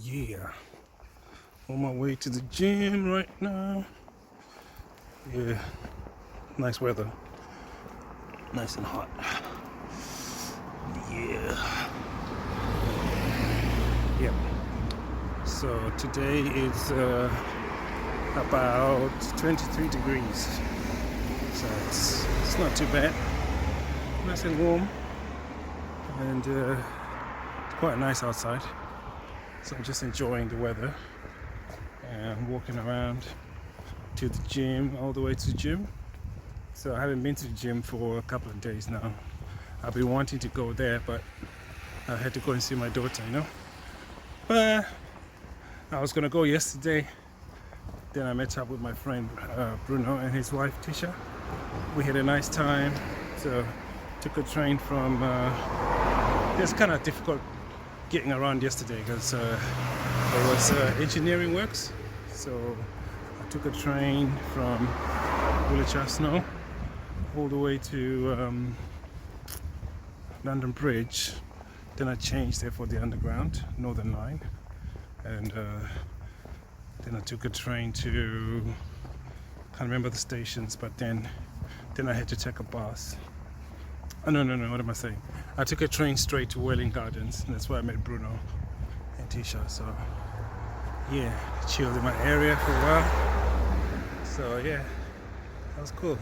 Yeah, on my way to the gym right now. Yeah, nice weather, nice and hot. Yeah, yep. So today is about 23 degrees, so it's not too bad. Nice and warm, and it's quite nice outside. So I'm just enjoying the weather and walking around to the gym, all the way to the gym. So I haven't been to the gym for a couple of days now. I've been wanting to go there, but I had to go and see my daughter, But I was gonna go yesterday. Then I met up with my friend Bruno and his wife Tisha. We had a nice time. So took a train from. It's kind of difficult getting around yesterday because there was engineering works. So I took a train from Woolwich all the way to London Bridge. Then I changed there for the underground, Northern Line, and then I took a train to, can't remember the stations, but then I had to take a bus. Oh, no, what am I saying? I took a train straight to Welling Gardens, and that's where I met Bruno and Tisha. So yeah, chilled in my area for a while. So yeah, that was cool.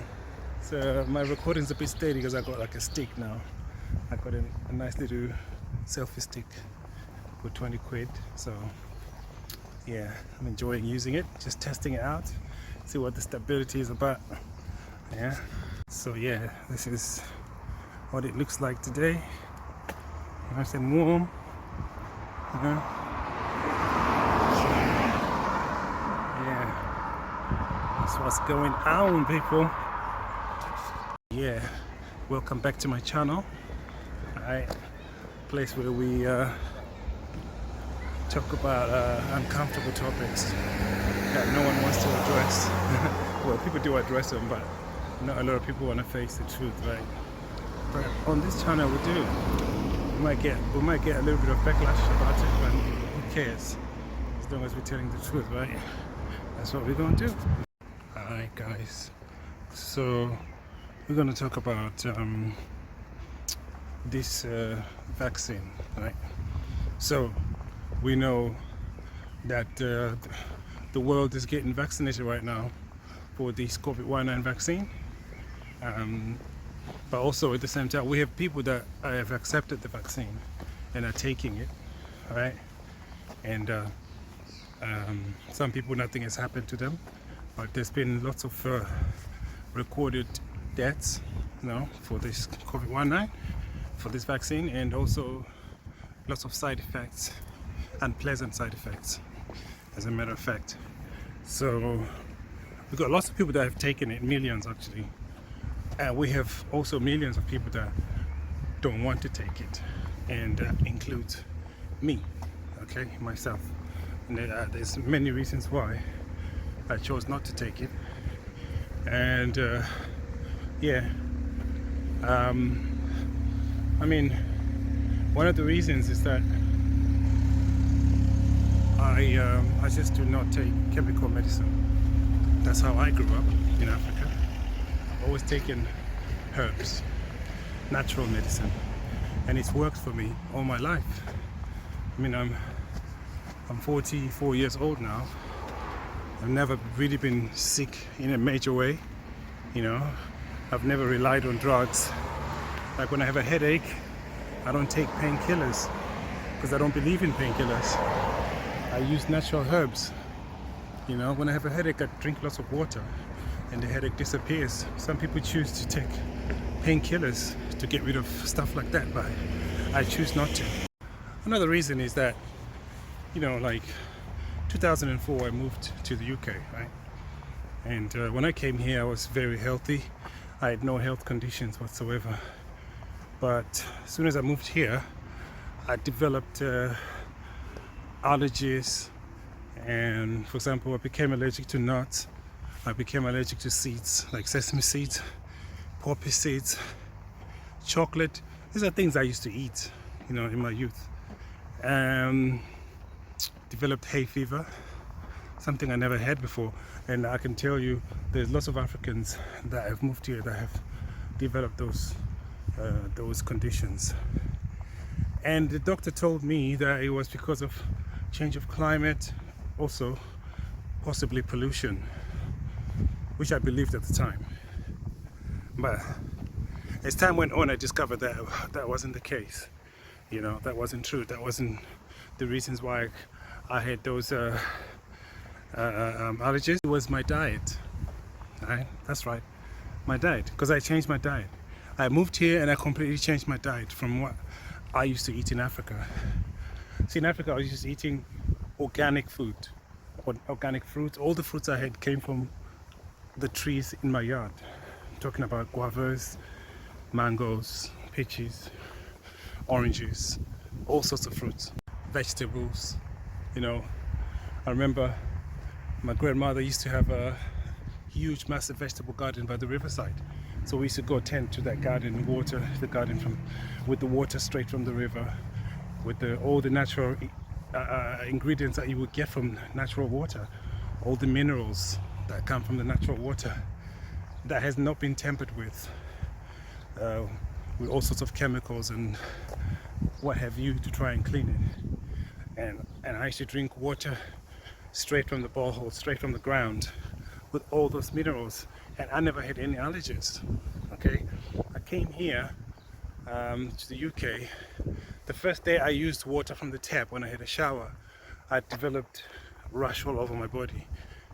So my recording's a bit steady because I got like a stick now. I got a nice little selfie stick for 20 quid. So yeah, I'm enjoying using it, just testing it out, see what the stability is about. Yeah. So yeah, this is what it looks like today. Nice and warm. Yeah, that's what's going on, people. Yeah, welcome back to my channel. Alright, place where we talk about uncomfortable topics that no one wants to address. Well, people do address them, but not a lot of people want to face the truth, right? But on this channel, we do. We might get a little bit of backlash about it, but who cares? As long as we're telling the truth, right? That's what we're gonna do. Alright, guys. So we're gonna talk about this vaccine, right? So we know that the world is getting vaccinated right now for this COVID-19 vaccine, but also at the same time we have people that have accepted the vaccine and are taking it, right? And some people, nothing has happened to them, but there's been lots of recorded deaths, for this COVID-19, for this vaccine, and also lots of side effects, unpleasant side effects, as a matter of fact. So we've got lots of people that have taken it, millions actually, and we have also millions of people that don't want to take it, and that includes me, okay, myself. And there's many reasons why I chose not to take it, and yeah, I mean, one of the reasons is that I just do not take chemical medicine. That's how I grew up in Africa. I've always taken herbs, natural medicine, and it's worked for me all my life. I mean, I'm 44 years old now. I've never really been sick in a major way, I've never relied on drugs. Like when I have a headache, I don't take painkillers because I don't believe in painkillers. I use natural herbs. When I have a headache, I drink lots of water and the headache disappears. Some people choose to take painkillers to get rid of stuff like that, but I choose not to. Another reason is that, like 2004, I moved to the UK, right? And when I came here, I was very healthy. I had no health conditions whatsoever. But as soon as I moved here, I developed allergies, and for example, I became allergic to nuts. I became allergic to seeds like sesame seeds, poppy seeds, chocolate. These are things I used to eat, in my youth. developed hay fever, something I never had before. And I can tell you there's lots of Africans that have moved here that have developed those conditions. And the doctor told me that it was because of change of climate, also possibly pollution, which I believed at the time. But as time went on, I discovered that that wasn't the case. You know, that wasn't true. That wasn't the reasons why I had those allergies. It was my diet. Right? That's right, my diet. Because I changed my diet. I moved here and I completely changed my diet from what I used to eat in Africa. See, in Africa, I was just eating organic food, organic fruits. All the fruits I had came from the trees in my yard. I'm talking about guavas, mangoes, peaches, oranges, all sorts of fruits, vegetables. You know, I remember my grandmother used to have a huge, massive vegetable garden by the riverside. So we used to go tend to that garden, water the garden with the water straight from the river, with all the natural ingredients that you would get from natural water, all the minerals that come from the natural water that has not been tampered with all sorts of chemicals and what have you to try and clean it. And I used to drink water straight from the borehole, straight from the ground, with all those minerals, and I never had any allergies. Okay, I came here to the UK. The first day I used water from the tap, when I had a shower, I developed rash all over my body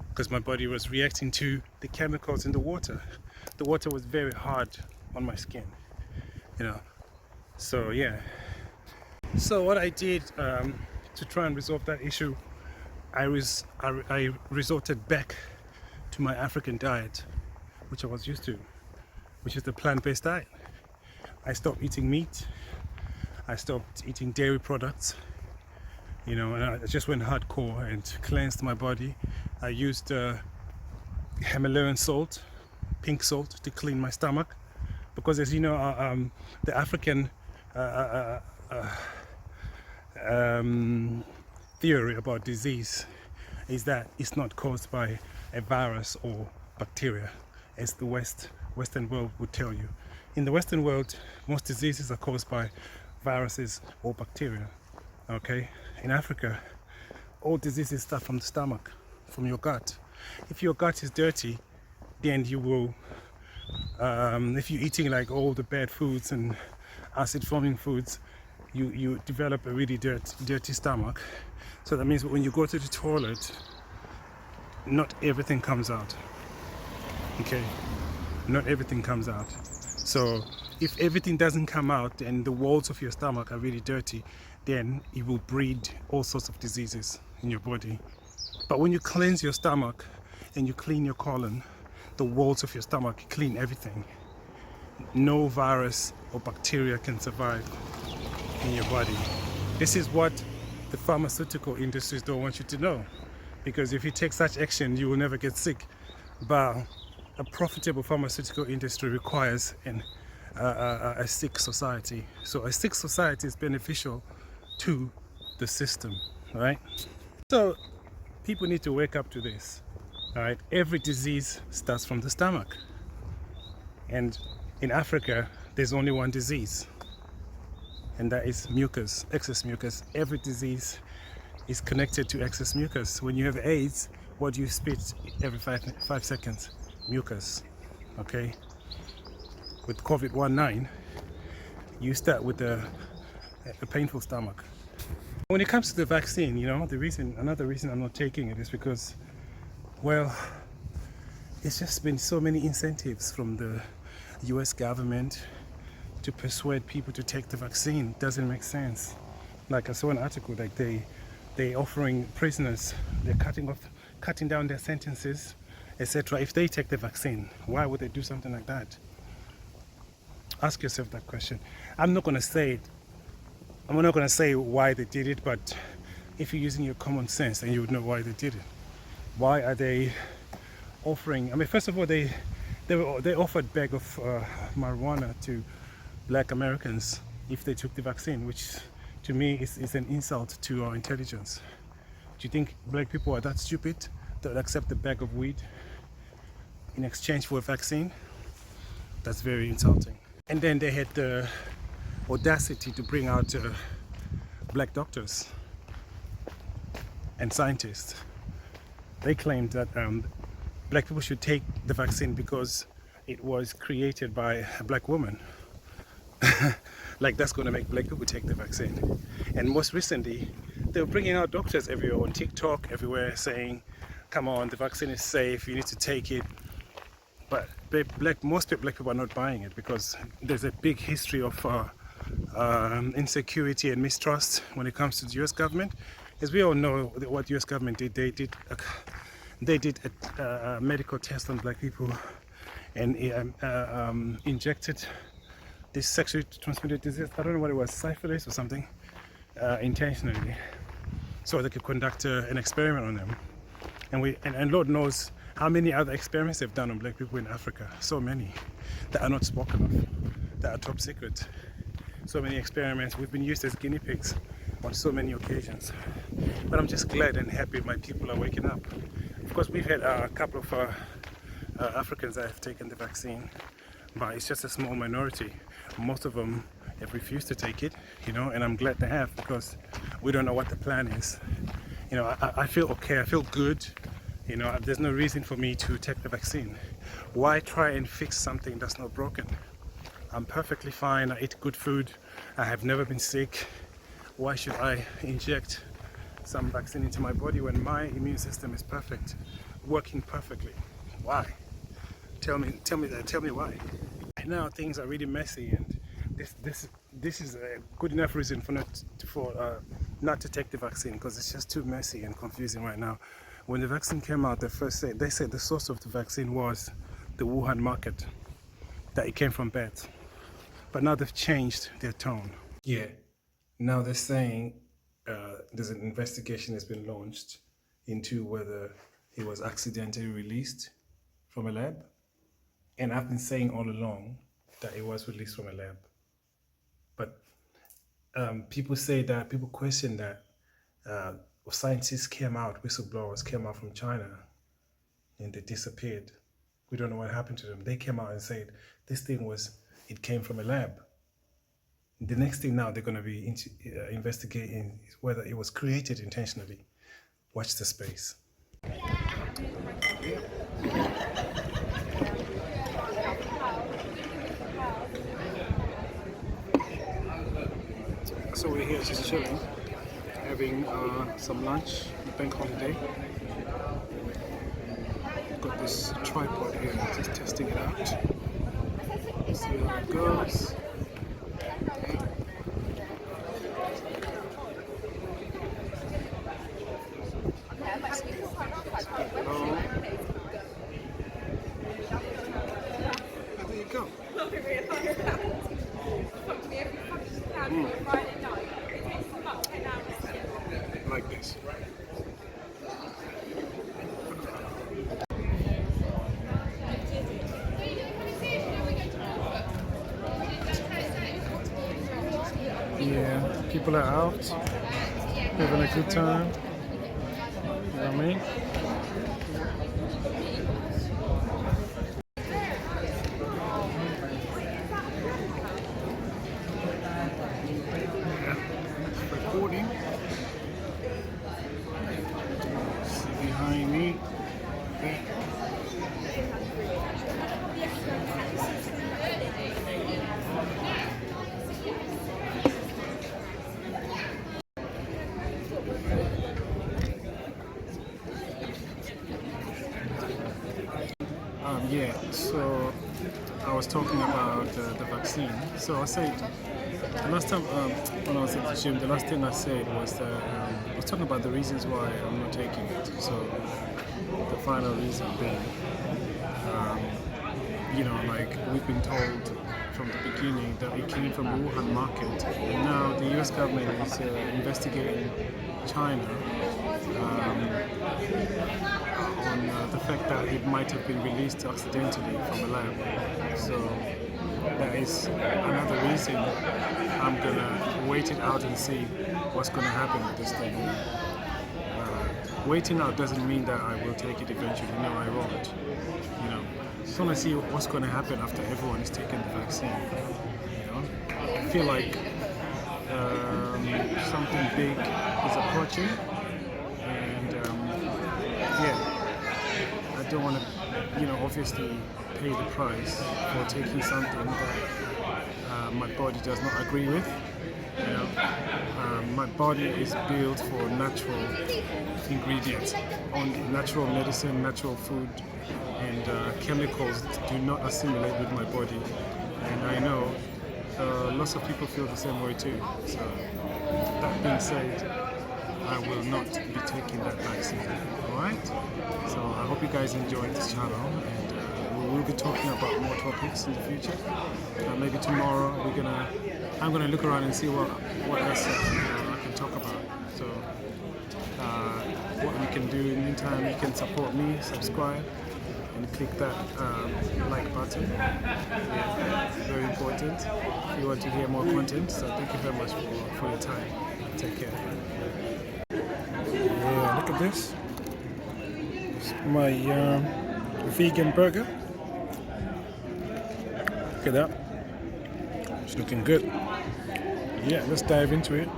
because my body was reacting to the chemicals in the water. The water was very hard on my skin, you know. So yeah. So what I did to try and resolve that issue, I resorted back to my African diet, which I was used to, which is the plant-based diet. I stopped eating meat. I stopped eating dairy products, you know, and I just went hardcore and cleansed my body. I used Himalayan salt, pink salt, to clean my stomach, because as you know, the African theory about disease is that it's not caused by a virus or bacteria, as the Western world would tell you. In the Western world, most diseases are caused by viruses or bacteria. Okay, in Africa, all diseases start from the stomach, from your gut. If your gut is dirty, then you will, if you're eating like all the bad foods and acid forming foods, you develop a really dirty stomach. So that means when you go to the toilet, not everything comes out. Okay, not everything comes out. So if everything doesn't come out and the walls of your stomach are really dirty, then it will breed all sorts of diseases in your body. But when you cleanse your stomach and you clean your colon, the walls of your stomach, clean everything, no virus or bacteria can survive in your body. This is what the pharmaceutical industries don't want you to know, because if you take such action, you will never get sick. But a profitable pharmaceutical industry requires a sick society. So a sick society is beneficial to the system, right? So people need to wake up to this, all right? Every disease starts from the stomach. And in Africa, there's only one disease, and that is mucus, excess mucus. Every disease is connected to excess mucus. When you have AIDS, what do you spit every 5 seconds? Mucus, okay? With COVID-19, you start with a painful stomach. When it comes to the vaccine, you know, another reason I'm not taking it is because, well, it's just been so many incentives from the US government to persuade people to take the vaccine. It doesn't make sense. Like I saw an article, like they offering prisoners, they're cutting down their sentences, etc. if they take the vaccine. Why would they do something like that? Ask yourself that question. I'm not going to say it. I'm not going to say why they did it, but if you're using your common sense, then you would know why they did it. Why are they offering? I mean, first of all, they offered a bag of marijuana to Black Americans if they took the vaccine, which to me is an insult to our intelligence. you think black people are that stupid that would accept a bag of weed in exchange for a vaccine? That's very insulting. And then they had the audacity to bring out black doctors and scientists. They claimed that black people should take the vaccine because it was created by a black woman. Like that's going to make black people take the vaccine. And most recently, they were bringing out doctors everywhere on TikTok, everywhere, saying, come on, the vaccine is safe, you need to take it. But most black people are not buying it because there's a big history of insecurity and mistrust when it comes to the US government. As we all know, what the US government did, they did a medical test on black people and injected this sexually transmitted disease, I don't know what it was, syphilis or something, intentionally, so they could conduct an experiment on them. And Lord knows how many other experiments they've done on black people in Africa. So many that are not spoken of, that are top secret. So many experiments. We've been used as guinea pigs on so many occasions. But I'm just glad and happy my people are waking up. Of course, we've had a couple of Africans that have taken the vaccine, but it's just a small minority. Most of them have refused to take it, you know, and I'm glad they have because we don't know what the plan is. You know, I feel okay, I feel good. You know, there's no reason for me to take the vaccine. Why try and fix something that's not broken? I'm perfectly fine, I eat good food, I have never been sick. Why should I inject some vaccine into my body when my immune system is perfect, working perfectly? Why? Tell me why. Now things are really messy, and this is a good enough reason for not to take the vaccine, because it's just too messy and confusing right now. When the vaccine came out, they said the source of the vaccine was the Wuhan market, that it came from bats. But now they've changed their tone. Yeah, now they're saying there's an investigation that's been launched into whether it was accidentally released from a lab. And I've been saying all along that it was released from a lab. But people question that scientists came out, whistleblowers came out from China and they disappeared. We don't know what happened to them. They came out and said it came from a lab. The next thing now they're going to be investigating whether it was created intentionally. Watch the space. So we're here just chilling, having some lunch, bank holiday. Got this tripod here, just testing it out. See how it goes. There you go. Like this. Yeah, people are out, having a good time. You know what I mean? Recording. See behind me. Okay. Yeah, so I was talking about the vaccine. So I said, the last time when I was at the gym, the last thing I said was that I was talking about the reasons why I'm not taking it. So the final reason being, you know, like we've been told from the beginning that it came from the Wuhan market, and now the US government is investigating China on the fact that it might have been released accidentally from a lab. So that is another reason I'm gonna wait it out and see what's gonna happen with this thing. waiting out doesn't mean that I will take it eventually. No, I won't. You know, just want to see what's going to happen after everyone is taking the vaccine. You know, I feel like something big is approaching, and yeah, I don't want to, you know, obviously pay the price for taking something that my body does not agree with. You know, my body is built for natural ingredients, on natural medicine, natural food, and chemicals do not assimilate with my body. And I know lots of people feel the same way too. So that being said, I will not be taking that vaccine. Alright? So I hope you guys enjoyed this channel, and we will be talking about more topics in the future. Maybe tomorrow I'm gonna look around and see what else I can talk about. So what you can do in the meantime, you can support me, subscribe, and click that like button. Yeah, very important if you want to hear more content. So thank you very much for your time. Take care. Yeah, look at this. It's my vegan burger. Look at that. It's looking good. Yeah, let's dive into it.